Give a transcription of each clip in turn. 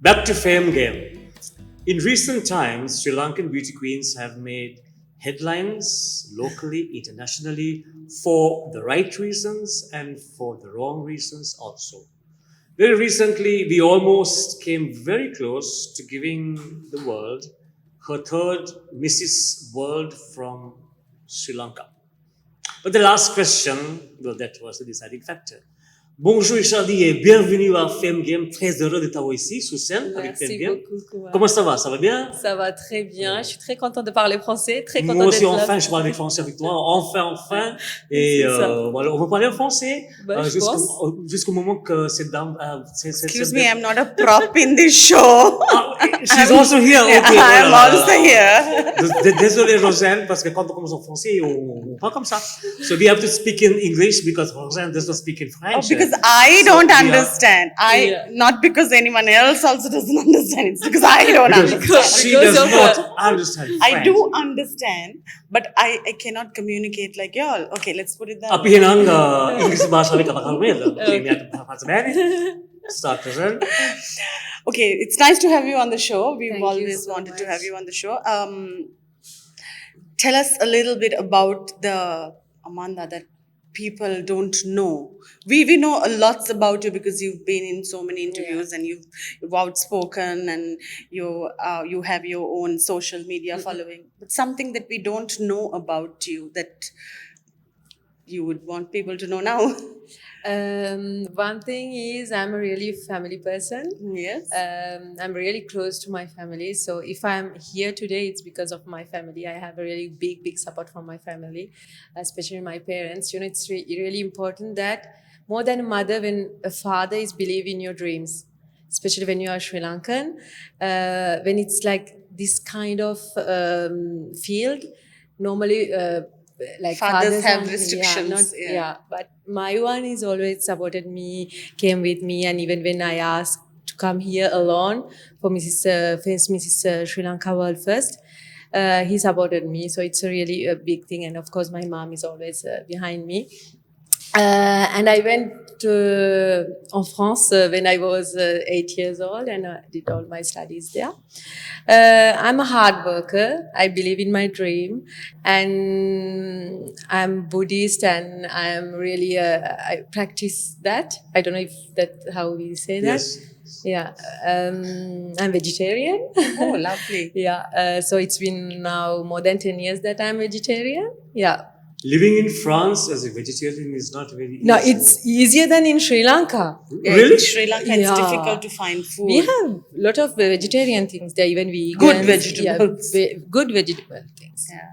Back to fame game. In recent times, Sri Lankan beauty queens have made headlines locally, internationally, for the right reasons and for the wrong reasons also. Very recently, we almost came very close to giving the world her third Mrs. World from Sri Lanka. But the last question, well, that was the deciding factor. Bonjour Ishadi et bienvenue à Femme Game. Très heureux de t'avoir ici sur scène avec Femme Merci Game. beaucoup, Kumar. Comment ça va? Ça va bien? Ça va très bien. Je suis très contente de parler français. Très contente Moi aussi, d'être enfin, là. je parle avec français avec toi. Enfin. Et voilà, on va parler en français jusqu'au moment que cette dame. Excuse me, I'm not a prop in this show. She's also here. Okay, I'm also here. Désolé, Rozanne, parce que quand on commence en français, on parle comme ça. So we have to speak in English because Rozanne does not speak in French. Oh, because I don't understand. Not because anyone else also doesn't understand. It's because I don't understand. She does not understand French. I do understand, but I cannot communicate like y'all. Okay, let's put it that way. Api hinang English bahasa kita bakal Start, Rozanne. Okay, it's nice to have you on the show. We've Thank you always so wanted much. to have you on the show. Tell us a little bit about the Amanda that people don't know. We know a lot about you because you've been in so many interviews and you've outspoken and you have your own social media following. But something that we don't know about you that you would want people to know now. One thing is I'm a really family person. Yes. I'm really close to my family. So if I'm here today, it's because of my family. I have a really big support from my family, especially my parents. You know, it's really important that more than a mother, when a father is believing in your dreams, especially when you are Sri Lankan, when it's like this kind of field, normally like Fathers have and- restrictions. but my one is always supported me, came with me, and even when I asked to come here alone for Mrs. Sri Lanka World First, he supported me. So it's a really a big thing, and of course my mom is always behind me. And I went en France when I was 8 years old, and I did all my studies there. I'm a hard worker. I believe in my dream, and I'm Buddhist, and I'm really I practice that. I don't know if that's how we say that. Yes. Yeah, I'm vegetarian. Oh, lovely. Yeah, so it's been now more than 10 years that I'm vegetarian. Yeah. Living in France as a vegetarian is not very easy. No, it's easier than in Sri Lanka. Yeah, Really? in Sri Lanka, it's Yeah. difficult to find food. We have a lot of vegetarian things there, even vegan. Good vegetables. Yeah, good vegetable things. Yeah.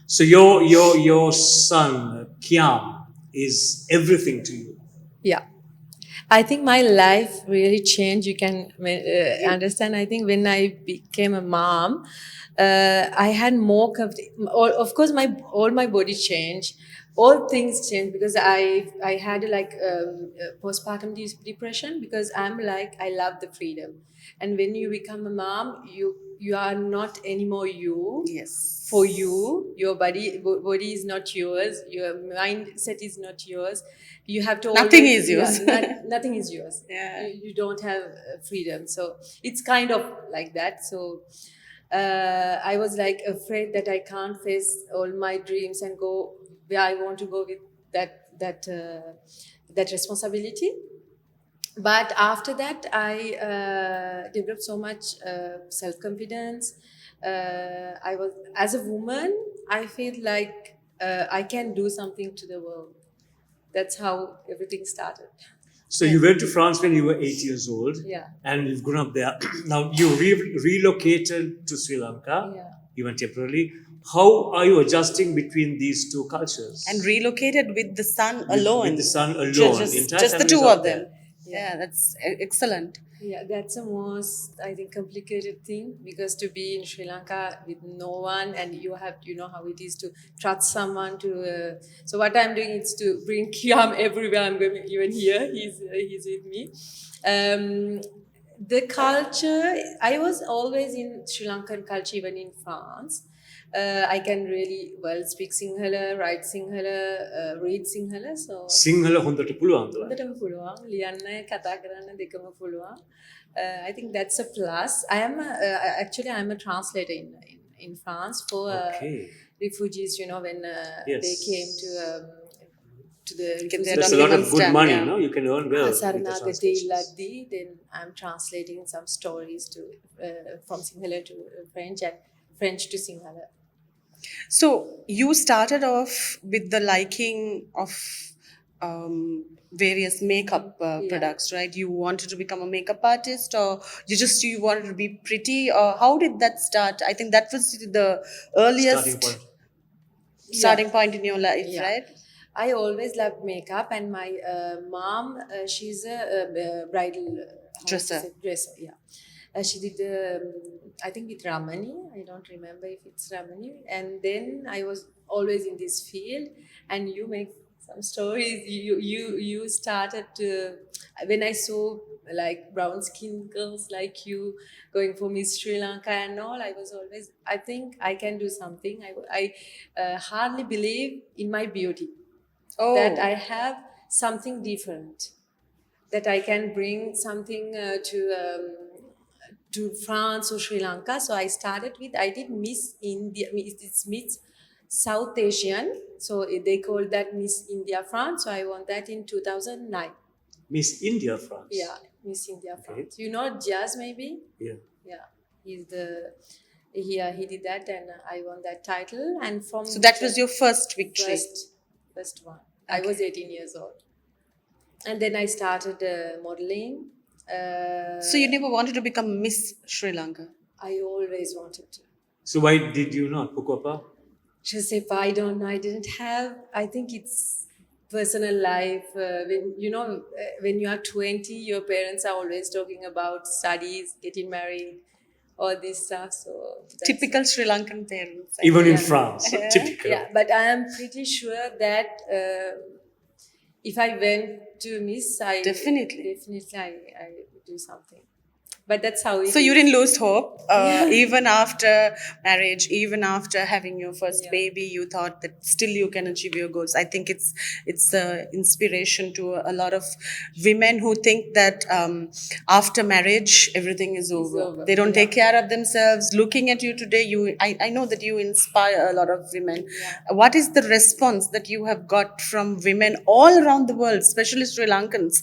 So your son Kiam is everything to you. Yeah. I think my life really changed. You can understand. I think when I became a mom, I had more of course all my body changed, all things changed because I had like postpartum depression because I'm like I love the freedom, and when you become a mom, you are not anymore you. Yes. For you, your body is not yours, your mindset is not yours. You have to Nothing always- is yours. nothing is yours. Yeah. You don't have freedom, so it's kind of like that. So I was like afraid that I can't face all my dreams and go where I want to go with that responsibility. But after that, I developed so much self-confidence. I was, as a woman, I feel like I can do something to the world. That's how everything started. So you went to France when you were 8 years old. Yeah. And you've grown up there. Now you relocated to Sri Lanka, Yeah. even temporarily. How are you adjusting between these two cultures? And relocated with the son alone. With the son alone. Just Entire the families two out of them. there. Yeah, that's excellent. Yeah, that's the most, I think, complicated thing because to be in Sri Lanka with no one and you know how it is to trust someone to. So what I'm doing is to bring Kiam everywhere I'm going, even here, he's with me. The culture, I was always in Sri Lankan culture, even in France. I can really well speak Sinhala, write Sinhala, read Sinhala. So Sinhala හොඳට පුළුවන් තුළ. හොඳටම පුළුවන් ලියන්න කතා කරන්න දෙකම පුළුවන්. I think that's a plus. Actually I'm a translator in France for Okay. refugees. You know, when Yes. they came to the Get their There's a lot of good Stamp, money, yeah. no? You can earn well with the Saranagathe translations. Illaddi, then I'm translating some stories to from Sinhala to French and French to Sinhala. So you started off with the liking of various makeup products, right? You wanted to become a makeup artist, or you wanted to be pretty, or how did that start? I think that was the earliest Starting point. starting point in your life, Yeah. right? I always loved makeup, and my mom, she's a bridal how to Dresser. say, dresser, yeah. She did, I think, with Ramani. I don't remember if it's Ramani. And then I was always in this field, and you make some stories. You started to, when I saw like brown skin girls like you going for Miss Sri Lanka and all, I was always, I think I can do something. I hardly believe in my beauty, Oh, that I have something different, that I can bring something to France or Sri Lanka. So I started with, I did Miss India, it's Miss South Asian. So they called that Miss India France. So I won that in 2009. Miss India, France. Yeah, Miss India Okay. France. You know Diasz maybe? Yeah. Yeah, he's the, he did that, and I won that title. And from so that was your first victory. first one. I was 18 years old. And then I started modeling. So you never wanted to become Miss Sri Lanka? I always wanted to. So why did you not? Pourquoi pas? Just if I don't know, I didn't have, I think it's personal life. When when you are 20, your parents are always talking about studies, getting married, all this stuff. So that's Typical Sri Lankan parents. Even in Yeah. France. Typical. Yeah, but I am pretty sure that if I went to Miss, Definitely. I would do something. But that's how it So you is. didn't lose hope, even after marriage, even after having your first Yeah. baby. You thought that still you can achieve your goals. I think it's inspiration to a lot of women who think that after marriage everything is over. over. They don't Yeah. take care of themselves. Looking at you today, I know that you inspire a lot of women. Yeah. What is the response that you have got from women all around the world, especially Sri Lankans,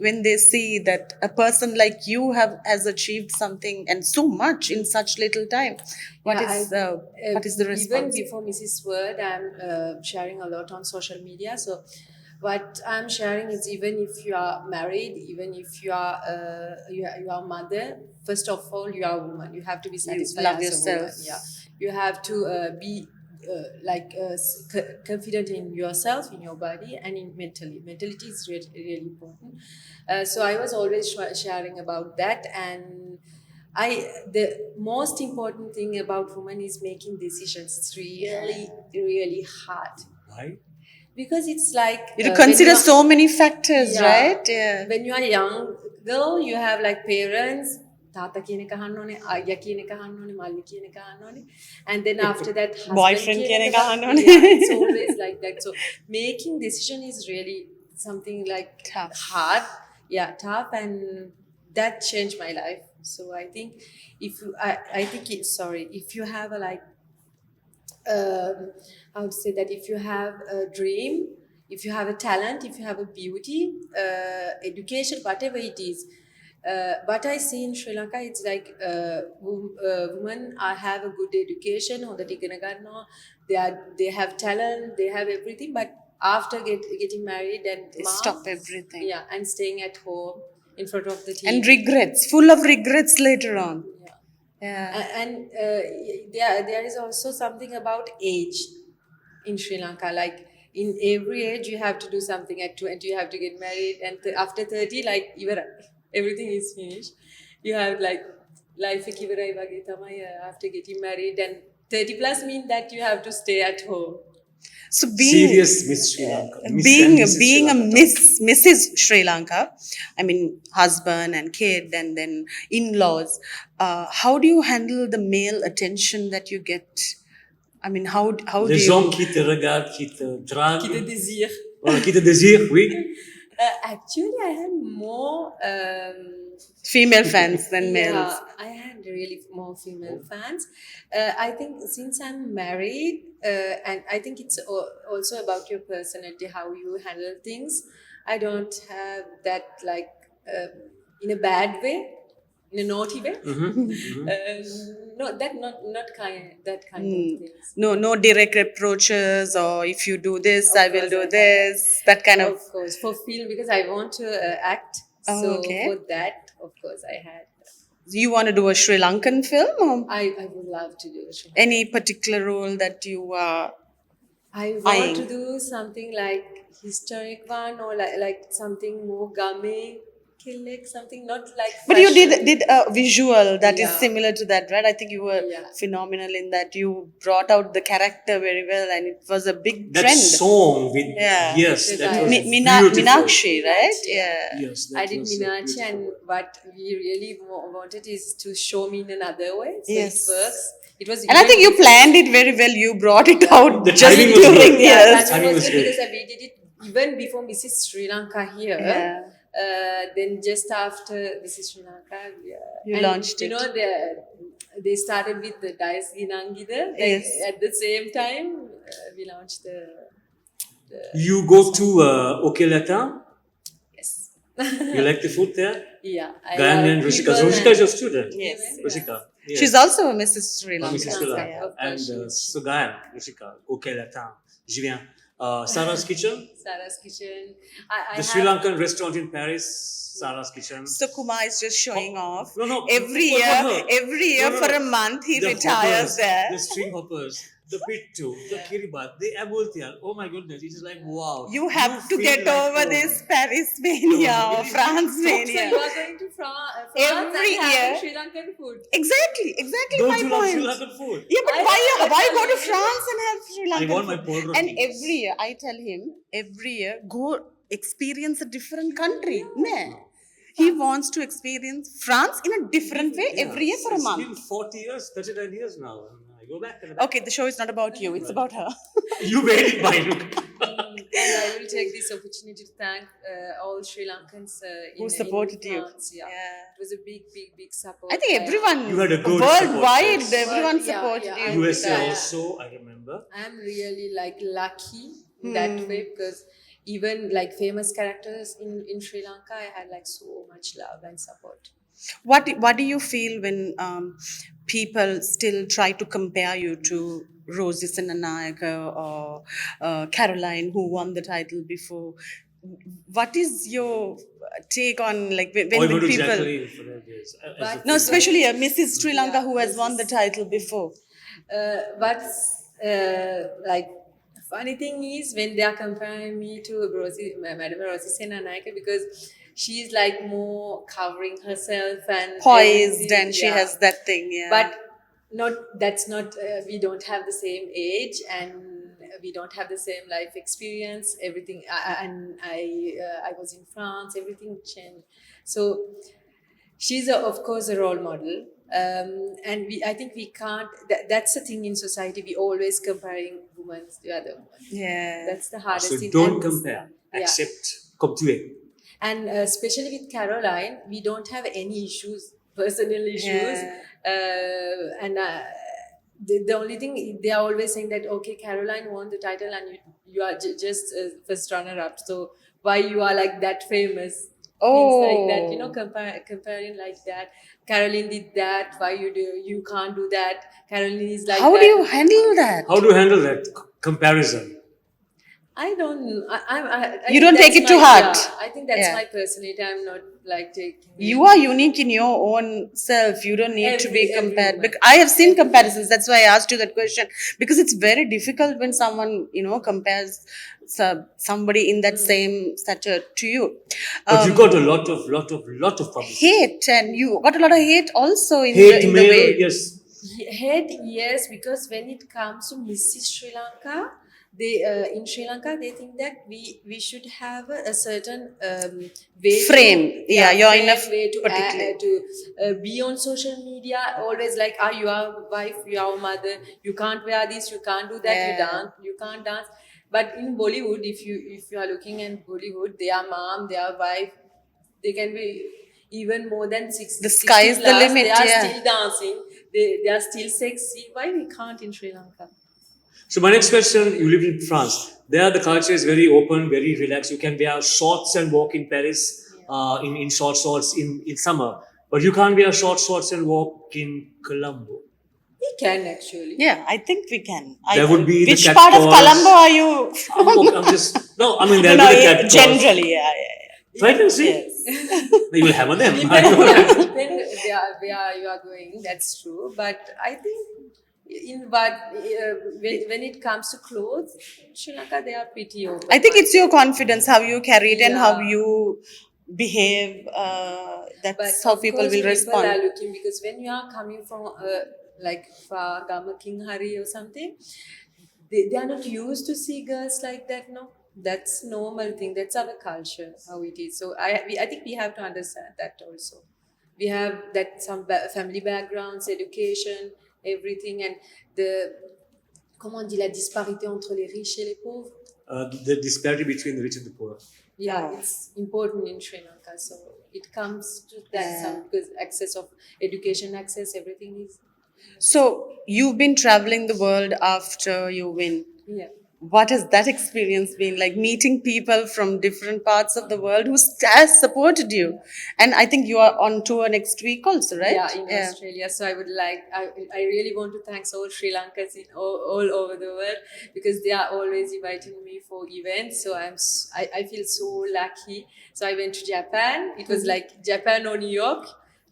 when they see that a person like you has achieved something and so much in such little time? What is the Even response? before Mrs. Word, I'm sharing a lot on social media. So what I'm sharing is, even if you are married, even if you are you are mother, first of all, you are a woman. You have to be satisfied love as yourself. a woman. Yeah, you have to be confident in yourself, in your body, and in mentally. Mentality is really, really important. So I was always sharing about that, and the most important thing about women is making decisions. It's really, really hard, Why? because it's like You when consider you are- so many factors, Yeah. right? Yeah. When you are young girl, you have like parents. තාත්තා කියන එක අහන්න ඕනේ, අයියා කියන එක අහන්න ඕනේ, මල්ලි කියන එක අහන්න ඕනේ. And then after that, husband Boyfriend කියන කියන එක එක අහන්න අහන්න ඕනේ. Yeah, it's always like that. So making decision is really something like Tough. hard. Yeah, tough, and that changed my life. So I think I think if you have a I would say that if you have a dream, if you have a talent, if you have a beauty, education, whatever it is, what I see in Sri Lanka, it's like women have a good education, or they have talent, they have everything, but after getting married and They mom, stop everything. yeah, and staying at home in front of the TV. And regrets, full of regrets later on. Yeah. Yeah. And there is also something about age in Sri Lanka. Like in every age, you have to do something. At 20, you have to get married, and after 30, like everything is finished. You have like life after getting married, and 30 plus mean that you have to stay at home. So Serious Miss Sri Lanka. Miss being and Mrs. Sri being a Lanka. Mrs. Sri Lanka, I mean husband and kid and then in-laws. How do you handle the male attention that you get? I mean, how do Les gens you qui te regardent, qui te draguent. Qui te désire. Voilà, qui te désirent, oui. Actually, I had more. female fans than males? Yeah, I had really more female fans. I think since I'm married, and I think it's also about your personality, how you handle things. I don't have that like in a bad way, in a naughty way. No, not kind that kind of things. No direct reproaches, or if you do this, I will course do I have. this. That kind of. Of course, for film because I want to act. Oh, So okay. for that, of course, I had. You want to do a Sri Lankan film, or I would love to do it. any particular role that you are? I want Eyeing. to do something like historic one or like something more game, killik, something not like. But you fashion. did a visual that is Yeah. similar to that, right? I think you were Yeah. phenomenal in that. You brought out the character very well, and it was a big That trend. song with, Yeah. yes, With that the was guys. beautiful. Meenakshi, right? Meenakshi, Yeah. Yes, that I did was Meenakshi, beautiful. and what we really wanted is to show me in another way. So Yes. it works. It was. And I even think you before- planned it very well. You brought it out The just timing was during good. Yeah, years. timing was was good great. because we did it even before Mrs. Sri Lanka here. Yeah. Then just after Mrs. Sri Lanka, You and launched you it. know, they started with the Diasz Ginangida. Yes. At the same time, we launched the You go to OK Latin? yes. You like the food there? Yeah, I Ghanaian love Rushika. people So Rushika is your student? Yes. Rushika. Yes. She's also a Mrs. Sri From Lanka. Mrs. Sri Lanka. Yeah. And so Guyane, Rushika, OK Latin. Je viens. Saras Kitchen, Saras Kitchen. I the Sri have- Lankan restaurant in Paris, Saras Kitchen. So Kumar is just showing off. No, Every for year, her. every year No. for a month he The retires hoppers, there. The string hoppers, the pittu, the kiribat, the abultial. Oh my goodness, it is like wow. You have to feel get like over home. this Paris mania No, or it is- France So mania. you are going to France Every and having year. Sri Lankan food. Exactly Don't my you love Sri point. Lankan food? Yeah, but I why love why it. go to France and have Sri Lankan want my food? pol And rotis. every year, I tell him, every year, go experience a different country. No. He wants to experience France in a different way every year for a It's month. been 40 years, 39 years now. And I go back. Okay, the show is not about you, it's about her. You made it by look. And I will take this opportunity to thank all Sri Lankans Who supported in you. France. Yeah. Yeah. It was a big support. I think everyone, You had a good worldwide, support, yes. everyone Yeah, supported yeah, you. USA Yeah. also, I remember. I'm really like lucky in that way because even like famous characters in Sri Lanka, I had like so much love and support. What do you feel when people still try to compare you to Rosie Senanayaka or Caroline, who won the title before? What is your take on like when, Or when you go to people? Jacqueline for that, yes. But- No, especially Mrs. Sri Lanka, Yeah, who has won the Mrs. title before. What's like funny thing is when they are comparing me to Madam Rosie Senanayake because she's like more covering herself and Poised, everything, and she yeah. has that thing, yeah. But that's not we don't have the same age and we don't have the same life experience. Everything and I was in France. Everything changed. So she's of course a role model, and I think we can't. That's the thing in society. We always comparing women to other women. yeah. That's the hardest So thing. don't And- compare, yeah. accept comme tu es. And especially with Caroline, we don't have any issues, personal issues. Yeah. And the only thing they are always saying that okay, Caroline won the title and you are just first runner up. So why you are like that famous? Things like that, you know, comparing like that. Caroline did that. Why you can't do that? Caroline is like How that. do you handle that? How do you handle that comparison? I don't. I You think don't take that's it to my- heart. Yeah, I think that's Yeah. my personality. I'm not like taking. You are unique in your own self. You don't need to be Every compared. woman. I have seen comparisons. That's why I asked you that question because it's very difficult when someone compares somebody in that same stature to you. But you got a lot of publicity. Hate, and you got a lot of hate also in Hate the mail, way. yes. Head, yes, because when it comes to Mrs. Sri Lanka, they in Sri Lanka they think that we should have a certain way Frame. Yeah, you're in a way to particular. be on social media. Always like, you are wife, you are mother, you can't wear this, you can't do that, Yeah. you can't dance. But in Bollywood, if you are looking at Bollywood, their mom, their wife, they can be even more than The 60 sky is the plus. limit. They are Yeah. still dancing. They are still sexy. Why we can't in Sri Lanka? So my next question, you live in France. There the culture is very open, very relaxed. You can wear shorts and walk in Paris in short shorts in summer. But you can't wear short shorts and walk in Colombo. We can actually. Yeah, I think we can. There would be the Which cat part of calls. Colombo are you from? I'm just no. I mean there No, will be the cat calls. generally, yeah. So I can see. Yes. You will hammer them. Depend where you are going. That's true. But I think when it comes to clothes, Sri Lanka they are pretty open. I think it's your confidence, how you carry it and how Yeah. you behave. But That's how of people course, will people respond. are looking, because when you are coming from like far Gama King Hari or something, they are not used to see girls like that. No, that's normal thing. That's our culture, how it is. So I think we have to understand that also. We have that some family backgrounds, education, everything, and the comment on dit la disparité entre les riches et les pauvres. The disparity between the rich and the poor. Yeah, Yeah. it's important in Sri Lanka. So it comes to that Yeah. some, because access of education, access, everything is, So you've been traveling the world after you win. yeah. What has that experience been like, meeting people from different parts of the world who has supported you? And I think you are on tour next week also, right? Yeah, in Australia. So I really want to thank all Sri Lankans in all over the world, because they are always inviting me for events. So I feel so lucky. So I went to Japan. It was like Japan or New York.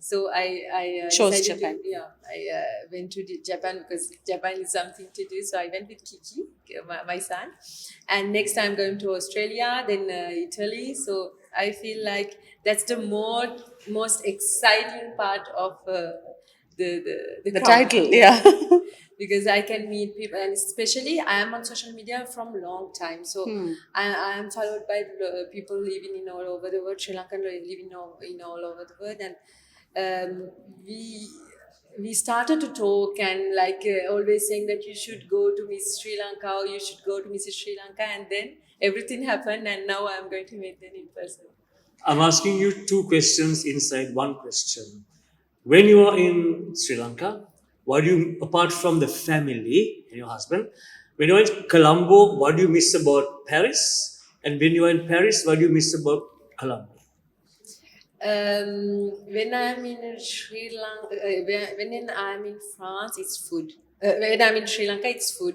So I Chose decided Japan. I went to Japan because Japan is something to do. So I went with Kiki, my son, and next I'm going to Australia, then Italy. So I feel like that's the most exciting part of the The company. title, yeah. Because I can meet people, and especially I am on social media from long time. So I am followed by people living in all over the world. Sri Lankan living in all over the world, and we started to talk, and like always saying that you should go to Miss Sri Lanka, or you should go to Mrs. Sri Lanka, and then everything happened, and now I'm going to meet them in person. I'm asking you two questions inside one question. When you are in Sri Lanka, what do you, apart from the family and your husband, when you're in Colombo, what do you miss about Paris? And when you are in Paris, what do you miss about Colombo? When I'm in Sri Lanka, when I'm in France, it's food. When I'm in Sri Lanka, it's food.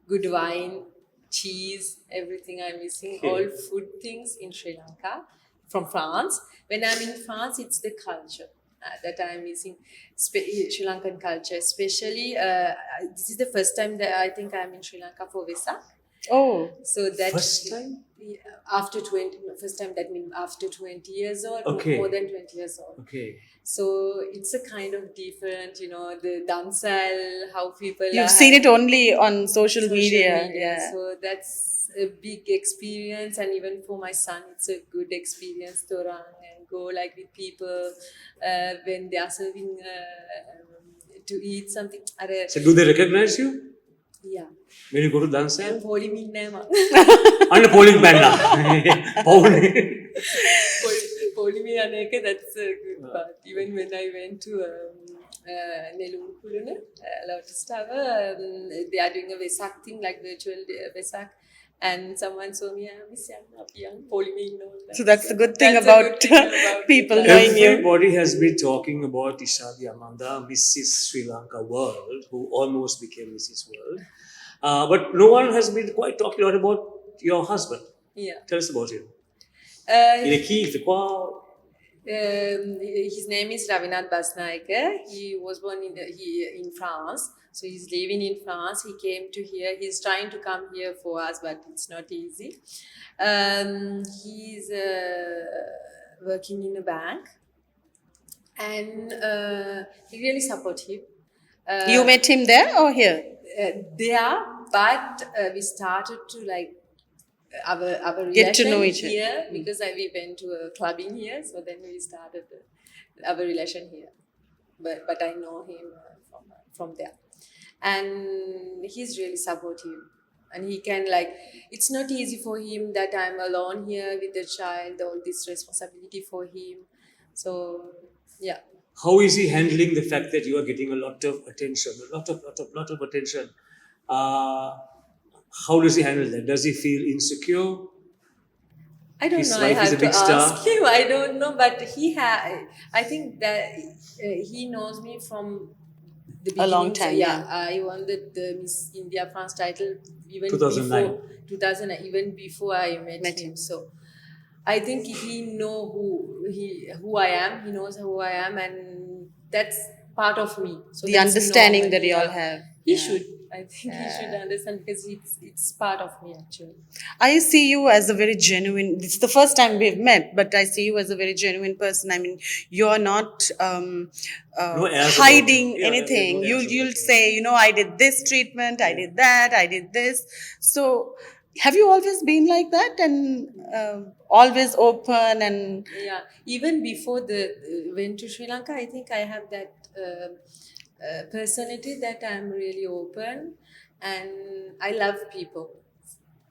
Good wine, cheese, everything I'm missing. Okay. All food things in Sri Lanka from France. When I'm in France, it's the culture that I'm missing. Sri Lankan culture, especially. This is the first time that I think I'm in Sri Lanka for Vesak. Oh, So that First time? Yeah, after 20, first time, that means after 20 years old, Okay. more than 20 years old. Okay. So it's a kind of different, the dancehall, how people you've are seen it only on social media. media. Yeah. So that's a big experience, and even for my son, it's a good experience to run and go like with people when they are serving to eat something. So do they recognize you Yeah. when you go to dance? I'm holding me now. I'm a polling panda. Polling. Polymere Aneka, that's a good part. Even when I went to Nelumkuluna, Lotus Tower, they are doing a Vesak thing, like virtual Vesak. And someone saw me, I'm Miss Young, Polymere and all that. So that's the good thing That's a about good thing about people it. knowing you. Everybody has been talking about Ishadi Amanda, Mrs. Sri Lanka World, who almost became Mrs. World. But no one has been quite talking a lot about your husband. Yeah. Tell us about him. Uh, his name is Ravinath Basnaike. He was born in France. So he's living in France. He came to here. He's trying to come here for us, but it's not easy. He's working in a bank, and he really supportive. You met him there or here? There, but we started to like our Get to relation know each other. here because we went to a clubbing here, so then we started our relation here. But I know him from there, and he's really supportive, and he can like. It's not easy for him that I'm alone here with the child, all this responsibility for him. So yeah. How is he handling the fact that you are getting a lot of attention, lot of attention? Uh, how does he handle that? Does he feel insecure? I don't His know. I wife is a have to big star. ask him. I don't know, but I think that he knows me from the A long beginning. time, Yeah, yeah. I won the Miss India France title even 2009. before 2000, even before I met him. So I think he know who I am. He knows who I am, and that's part of me. So The that's understanding normal, that you all yeah. have. He Yeah. should. I think he should understand because it's part of me actually. I see you as a very genuine. It's the first time we've met, but I see you as a very genuine person. I mean, you're not No airs about hiding it. Yeah, anything. no airs You'll about it. say, I did this treatment, I did that, I did this. So, have you always been like that and always open and Yeah, even before the went to Sri Lanka, I think I have that personality that I'm really open and I love people.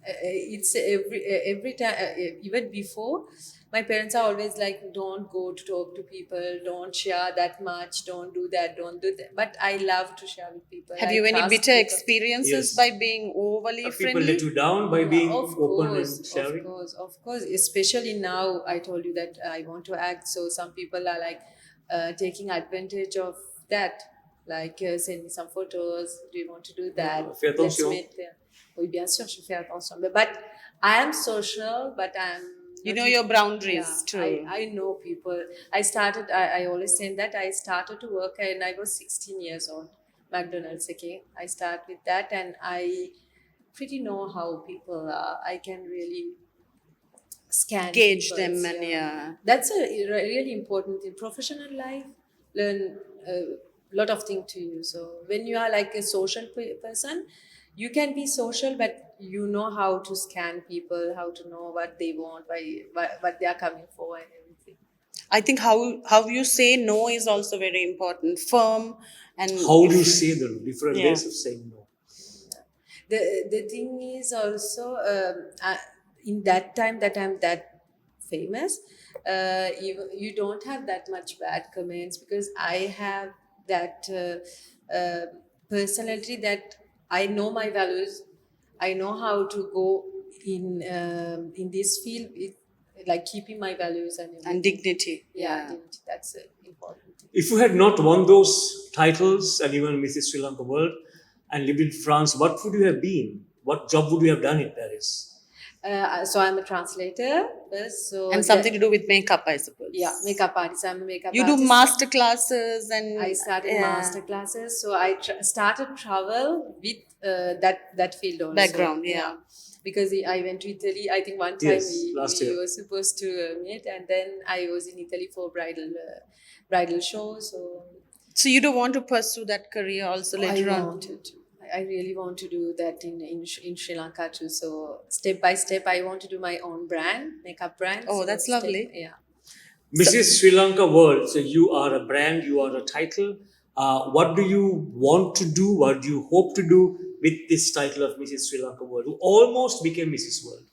It's every time, even before, my parents are always like, "Don't go to talk to people, don't share that much, don't do that, don't do that." But I love to share with people. have I you any trust bitter people. experiences Yes. by being overly Have people friendly? let you down by Yeah, being of open course, and sharing? of course. Especially now, I told you that I want to act. So some people are like taking advantage of that. Like, send me some photos. Do you want to do that? Fais Let's attention. meet there. Oui, bien sûr, je fais attention. But I am social, but I'm. You not know in- your boundaries Yeah, too. I know people. I always say that I started to work and I was 16 years old. McDonald's, okay. I start with that and I pretty know how people are. I can really scan Gauge people. them and yeah. That's a really important thing. Professional life, learn a lot of things to you. So when you are like a social person, you can be social, but you know how to scan people, how to know what they want, what they are coming for, and everything. I think how you say no is also very important. Firm and How do you say the different Yeah. ways of saying no? The thing is also in that time that I'm that famous, you don't have that much bad comments because I have that personality that I know my values. I know how to go in this field with like keeping my values and everything. and dignity. Yeah, dignity, that's important thing. If you had not won those titles and even Mrs. Sri Lanka World and lived in France, what would you have been? What job would you have done in Paris? So I'm a translator. So And something to do with makeup, I suppose. yeah, makeup artist. I'm a makeup You do artist. master classes and I started yeah, master classes, so I started travel with that field also. Background, yeah. Because I went to Italy. I think one time Yes, last we year. were supposed to meet, and then I was in Italy for bridal show. So So you don't want to pursue that career also later I on? wanted to. I really want to do that in Sri Lanka too. So step by step, I want to do my own brand, makeup brand. Oh, So that's step- lovely. Yeah. Mrs. Sri Lanka World, so you are a brand, you are a title. What do you want to do? What do you hope to do with this title of Mrs. Sri Lanka World, who almost became Mrs. World?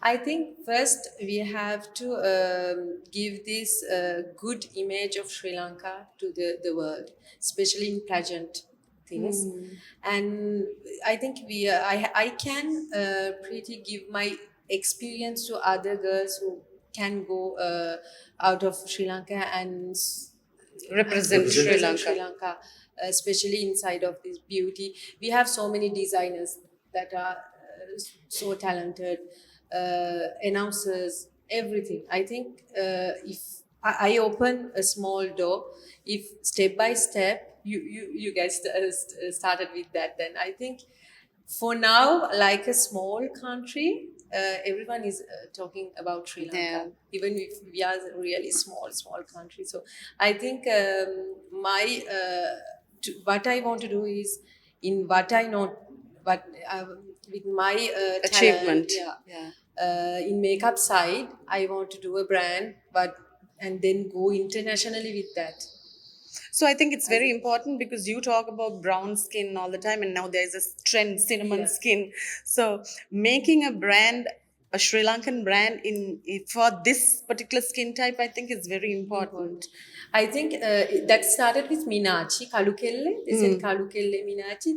I think first we have to give this good image of Sri Lanka to the world, especially in pageant things. And I think I can pretty give my experience to other girls who can go out of Sri Lanka and Represent Sri represent Sri Lanka. Lanka, especially inside of this beauty. We have so many designers that are so talented, announcers, everything. I think if I open a small door, if step by step you guys started with that, then I think for now, like a small country, everyone is talking about Sri Lanka, Yeah. even if we are a really small country. So I think what I want to do is in what I know but with my Achievement. talent, yeah, Yeah. in makeup side, I want to do a brand, but and then go internationally with that. So I think it's very important because you talk about brown skin all the time, and now there's a trend, cinnamon Yeah. skin. So making a brand, a Sri Lankan brand for this particular skin type, I think is very important. I think that started with Minachi, Kalukelle. They said Kalukelle Minachi.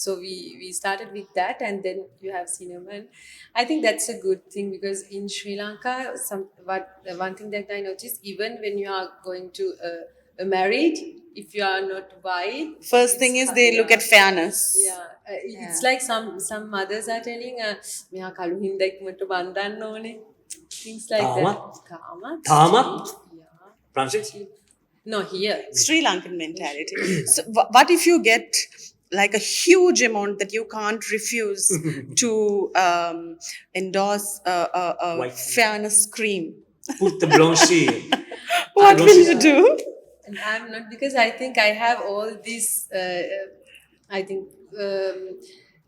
So we started with that, and then you have cinnamon. I think that's a good thing because in Sri Lanka, one thing that I noticed, even when you are going to a marriage, if you are not white, First thing is they look at fairness. yeah, it's like some mothers are telling, "මෙයා කළු හින්දා ඉක්මනට බන්දන්න ඕනේ." Things like that. Thamat? Thamat? Thamat? Yeah. Francis? No, here. Sri Lankan mentality. So, what if you get like a huge amount that you can't refuse to endorse a White. fairness cream? Put the blanchie. What will you do? And I'm not, because I think I have all this, I think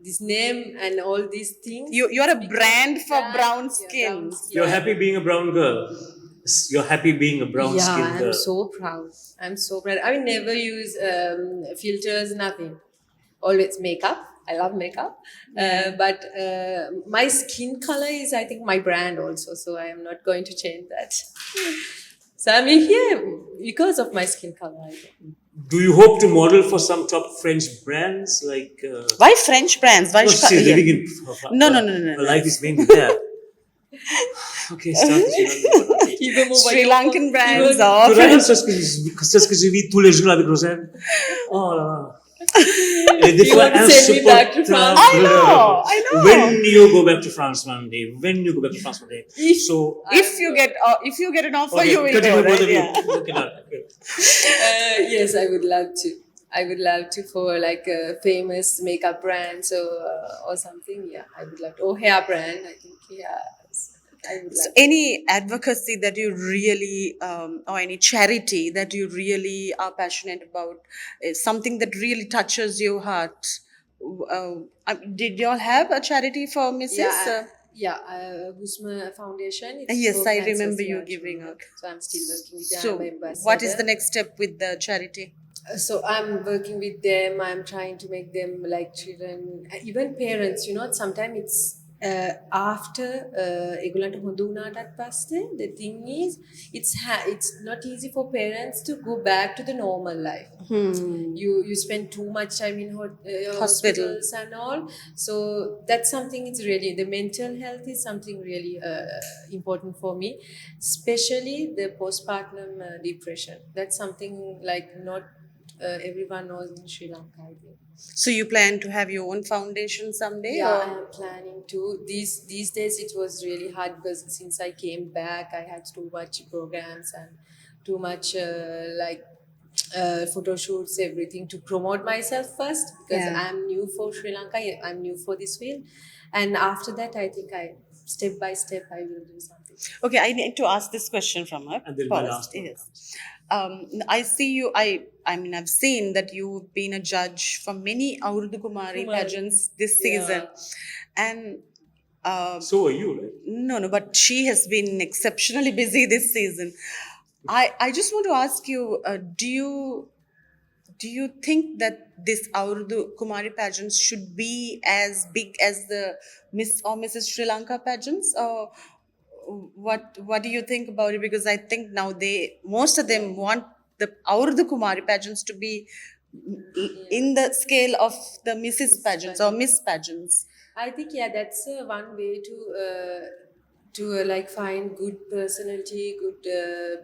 this name and all these things. You're a brand for Brand, brown yeah, skin. brown skin. You're happy being a brown girl. You're happy being a brown Yeah, skin girl. I'm so proud. I'm so proud. I will never use filters, nothing. Always makeup. I love makeup. But my skin color is, I think, my brand also. So I am not going to change that. So I'm here because of my skin color, I think. Do you hope to model for some top French brands like? Why French brands? Why No, she's yeah. living in. No. Her life is mainly there. Okay, start this. Even more Sri Lankan brands Tu or rêves ça ce que je vis tous les jours avec Rozanne. Oh là là. Et des You fois want to send me back to France? insupportable. I know. When you go back to France one day. When you go back to France one day. So. if you get an offer, Okay, you will continue go. both Right? of you. Yeah. Okay, done. Okay. Yes, I would love to. I would love to for like a famous makeup brand, so or something. Yeah, I would love to. Or hair brand, I think. Yeah, I would So like. any advocacy that you really, or any charity that you really are passionate about, is something that really touches your heart. Did y'all have a charity for Mrs.? Guzma Foundation. Yes, for I cancer, remember you yeah, giving children. out. So I'm still working with them. So, I'm ambassador. what is the next step with the charity? So I'm working with them. I'm trying to make them like children, even parents. You know, sometimes it's after ඒගොල්ලන්ට හොඳ වුණාටත් පස්සේ the thing is it's not easy for parents to go back to the normal life. You spend too much time in hospitals and all, so that's something. It's really, the mental health is something really important for me, especially the postpartum depression. That's something like not everyone knows in Sri Lanka, I think. So you plan to have your own foundation someday? Yeah, or? I am planning to. These days it was really hard because since I came back, I had too much programs and too much photo shoots, everything to promote myself first, because Yeah. I'm new for Sri Lanka. I'm new for this field, and after that, I think step by step I will do something. Okay, I need to ask this question from her. And then my last one Yes. I see you. I mean, I've seen that you've been a judge for many Aurumari pageants this season, and So are you, right? no, but she has been exceptionally busy this season. I just want to ask you, do you think that this Aurdu Kumari pageants should be as big as the Miss or Mrs. Sri Lanka pageants, or what do you think about it? Because I think now most of them want the Aurdu Kumari pageants to be in the scale of the Mrs. pageants or Miss pageants. I think that's one way to like find good personality, good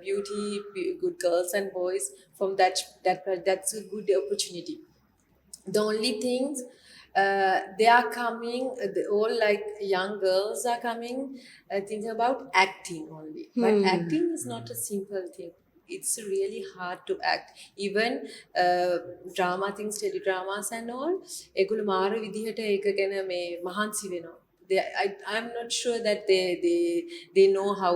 beauty, good girls and boys from that's a good opportunity. The only things they are coming, all like young girls are coming, thinking about acting only. But acting is not a simple thing. It's really hard to act. Even drama things, teledramas and all, ඒගොල්ලෝ මාර විදිහට ඒක ගැන මේ මහන්සි වෙනවා. I'm not sure that they know how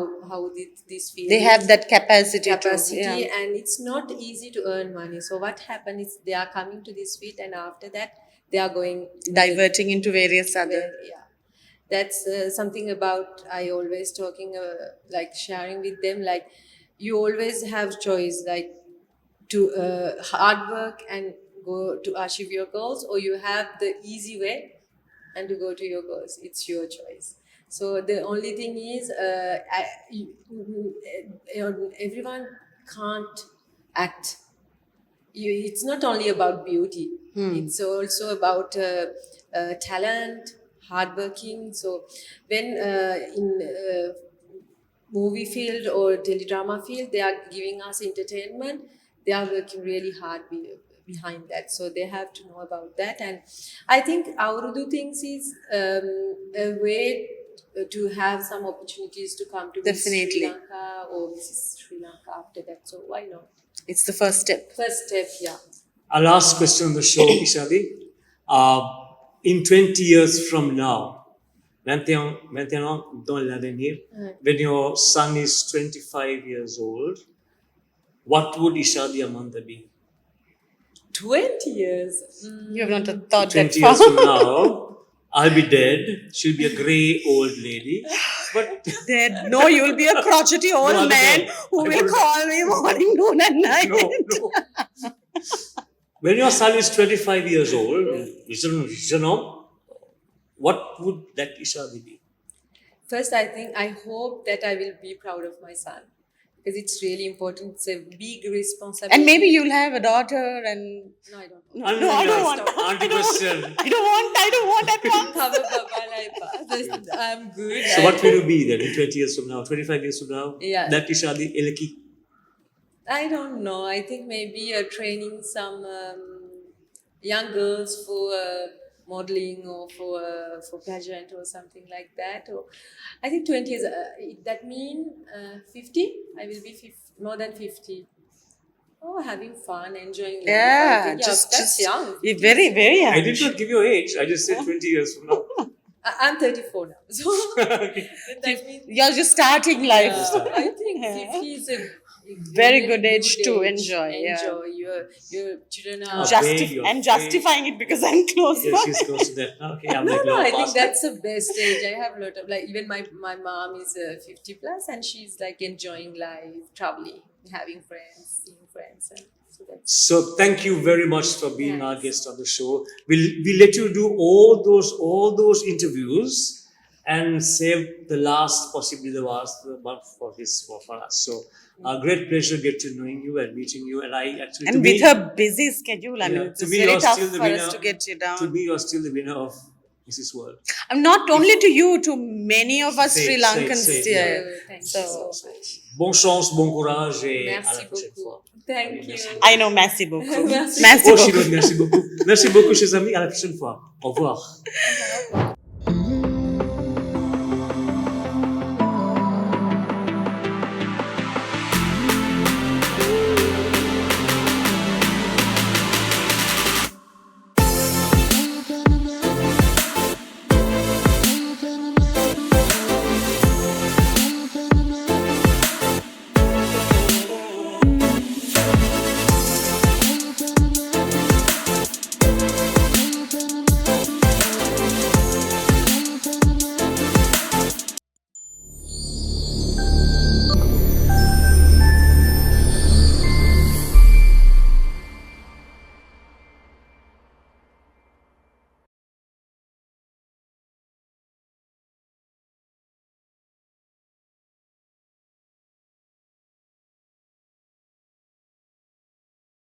this field They have that capacity and it's not easy to earn money. So what happens is they are coming to this field, and after that they are going Diverting into various other. yeah, that's something about I always talking like sharing with them, like you always have choice, like to hard work and go to achieve your goals, or you have the easy way and to go to your goals. It's your choice. So the only thing is everyone can't act. It's not only about beauty, it's also about talent, hardworking. So when in movie field or teledrama field, they are giving us entertainment, they are working really hard behind that. So they have to know about that. And I think Aurudu things is a way to have some opportunities to come to Miss Sri Definitely. Lanka or Mrs. Sri Lanka after that. So why not? It's the first step. First step, yeah. Our last question on the show, Ishadi. In 20 years from now, maintenant, dans l'avenir, when your son is 25 years old, what would Ishadi Amanda be? 20 years. You have not thought that 20 far. years from now, I'll be dead. She'll be a grey old lady. But Dead. No, you'll be a crotchety old No, I'll be man dead. who I will will- call me morning, noon, and night. no. When your son is 25 years old, you know, what would that Ishadi be? First, I hope that I will be proud of my son, because it's really important. It's a big responsibility. And maybe you'll have a daughter and... No, I don't. No, I don't want. Auntie question. I don't want at once. I'm good. So what will you be then in 20 years from now, 25 years from now? Yeah. That Ishadi Eleki. I don't know. I think maybe training some young girls for modeling or for pageant or something like that. Or I think 20 years. That mean 50. I will be 50, more than 50. Oh, having fun, enjoying life. I Yeah, think, that's young. You're very, very young. I did not give you age. I just said 20 years from now. I'm 34 now, so that means You're just starting life. I think 50 is a Very good age to enjoy, yeah. Enjoy your children are. Just- You're I'm free. justifying it because I'm close. Yeah, she's close to that now. Okay, I'm like, No, I past think that. that's the best age. I have a lot of, like, even my mom is 50 plus and she's like enjoying life, traveling, having friends, seeing friends, and so that's. So thank you very much for being our Thanks. guest on the show. We'll let you do all those interviews and save the last, possibly the last one for us. So a great pleasure get to knowing you and meeting you. And I actually And with her busy schedule, I mean, Yeah, it's to me, very you're tough still for the us winner. to get you to down. me you're still the winner of Mrs. World. I'm not only to you, to many of us Say Sri it, Lankans say it, here. Thank you So- so much. Bonne chance, bon courage et à la Merci prochaine beaucoup. fois. Thank you. Merci. I know, merci beaucoup. Merci. Merci Oh, beaucoup. Shirley, merci beaucoup. Merci beaucoup, chers amis. À la prochaine fois. Au revoir.